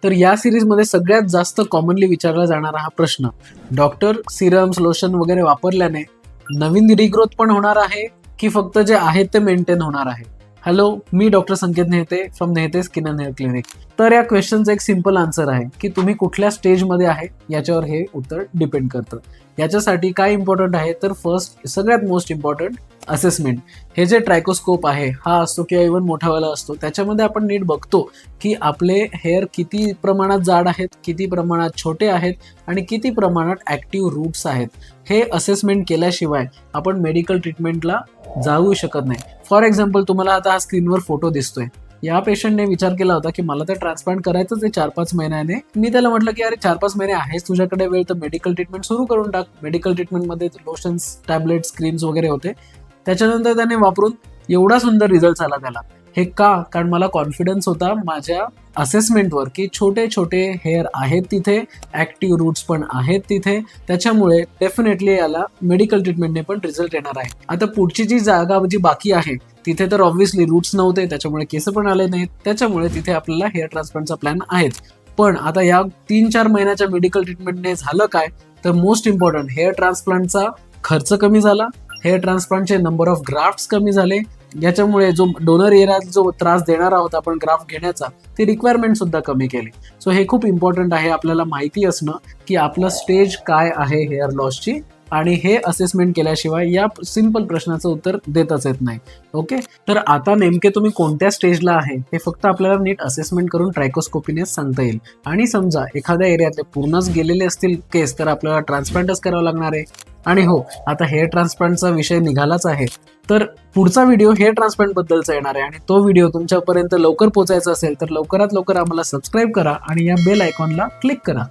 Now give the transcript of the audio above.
तर या सिरीजमध्ये सगळ्यात जास्त कॉमनली विचारला जाणारा हा प्रश्न, डॉक्टर सिरम्स लोशन वगैरे वापरल्याने नवीन रिग्रोथ पण होणार आहे की फक्त जे आहे ते मेंटेन होणार आहे? हॅलो, मी doctor Sanket Nehete from Nehete skin and hair clinic. तर या क्वेश्चनचं एक सिंपल आन्सर आहे की तुम्ही कुठल्या स्टेजमध्ये आहे याच्यावर हे उत्तर डिपेंड करतं. याच्यासाठी काय इम्पॉर्टंट आहे तर फर्स्ट, सगळ्यात मोस्ट इम्पॉर्टंट, असेसमेंट. हे जे ट्रायकोस्कोप आहे हा असतो किंवा इव्हन मोठावाला असतो, त्याच्यामध्ये आपण नीट बघतो की आपले हेअर किती प्रमाणात जाड आहेत, किती प्रमाणात छोटे आहेत आणि किती प्रमाणात ॲक्टिव्ह रूट्स आहेत. हे असेसमेंट केल्याशिवाय आपण मेडिकल ट्रीटमेंटला जाऊ शकत नाही. फॉर एक्झाम्पल, तुम्हाला आता हा स्क्रीनवर फोटो दिसतोय. या पेशंटने विचार केला होता की मला तर ट्रान्सप्लांट करायचंच आहे 4-5 महिन्याने. मी त्याला म्हटलं की अरे 4-5 महिने आहेच तुझ्याकडे वेळ, तर मेडिकल ट्रीटमेंट सुरू करून टाक. मेडिकल ट्रीटमेंटमध्ये लोशन्स, टॅबलेट्स, क्रीम्स वगैरे होते. त्याच्यानंतर त्याने वापरून एवढा सुंदर रिझल्ट आला त्याला. हे का? कारण मला कॉन्फिडन्स होता माझ्या असेसमेंटवर की छोटे छोटे हेअर आहेत तिथे, ॲक्टिव्ह रूट्स पण आहेत तिथे, त्याच्यामुळे डेफिनेटली याला मेडिकल ट्रीटमेंटने पण रिझल्ट येणार आहे. आता पुढची जी जागा जी बाकी आहे तिथे तर ऑब्व्हियसली रूट्स नव्हते, त्याच्यामुळे केस पण आले नाहीत, त्याच्यामुळे तिथे आपल्याला हेअर ट्रान्सप्लांटचा प्लॅन आहेच. पण आता या 3-4 महिन्याच्या मेडिकल ट्रीटमेंटने झालं काय तर मोस्ट इम्पॉर्टंट, हेअर ट्रान्सप्लांटचा खर्च कमी झाला, हेअर ट्रान्सप्लांटचे नंबर ऑफ ग्राफ्ट्स कमी झाले. याच्यामुळे जो डोनर एरियात जो त्रास देणारा होता आपण ग्राफ्ट घेण्याचा, ती रिक्वायरमेंट सुद्धा कमी केली. सो हे खूप इम्पॉर्टंट आहे आपल्याला माहिती असणं की आपलं स्टेज काय आहे हेअर लॉसची, आणि हे असेसमेंट केल्याशिवाय या सिंपल प्रश्नाचं उत्तर देताच येत नाही. ओके, तर आता नेमके तुम्ही कोणत्या स्टेजला आहे हे फक्त आपल्याला नीट असेसमेंट करून ट्रायकोस्कोपीने सांगता येईल. आणि समजा एखाद्या एरियातले पूर्णच गेलेले असतील केस तर आपल्याला ट्रान्सप्लांटच करावं लागणार आहे. आणि हो, आता हेअर ट्रान्सप्लांटचा विषय निघालाच आहे, तर पुढचा व्हिडिओ हेअर ट्रान्सप्लांट बद्दलचा येणार आहे. आणि तो व्हिडिओ तुमच्यापर्यंत लवकर पोहोचायचा असेल तर लवकरात लवकर आम्हाला सबस्क्राईब करा आणि या बेल आयकॉनला क्लिक करा.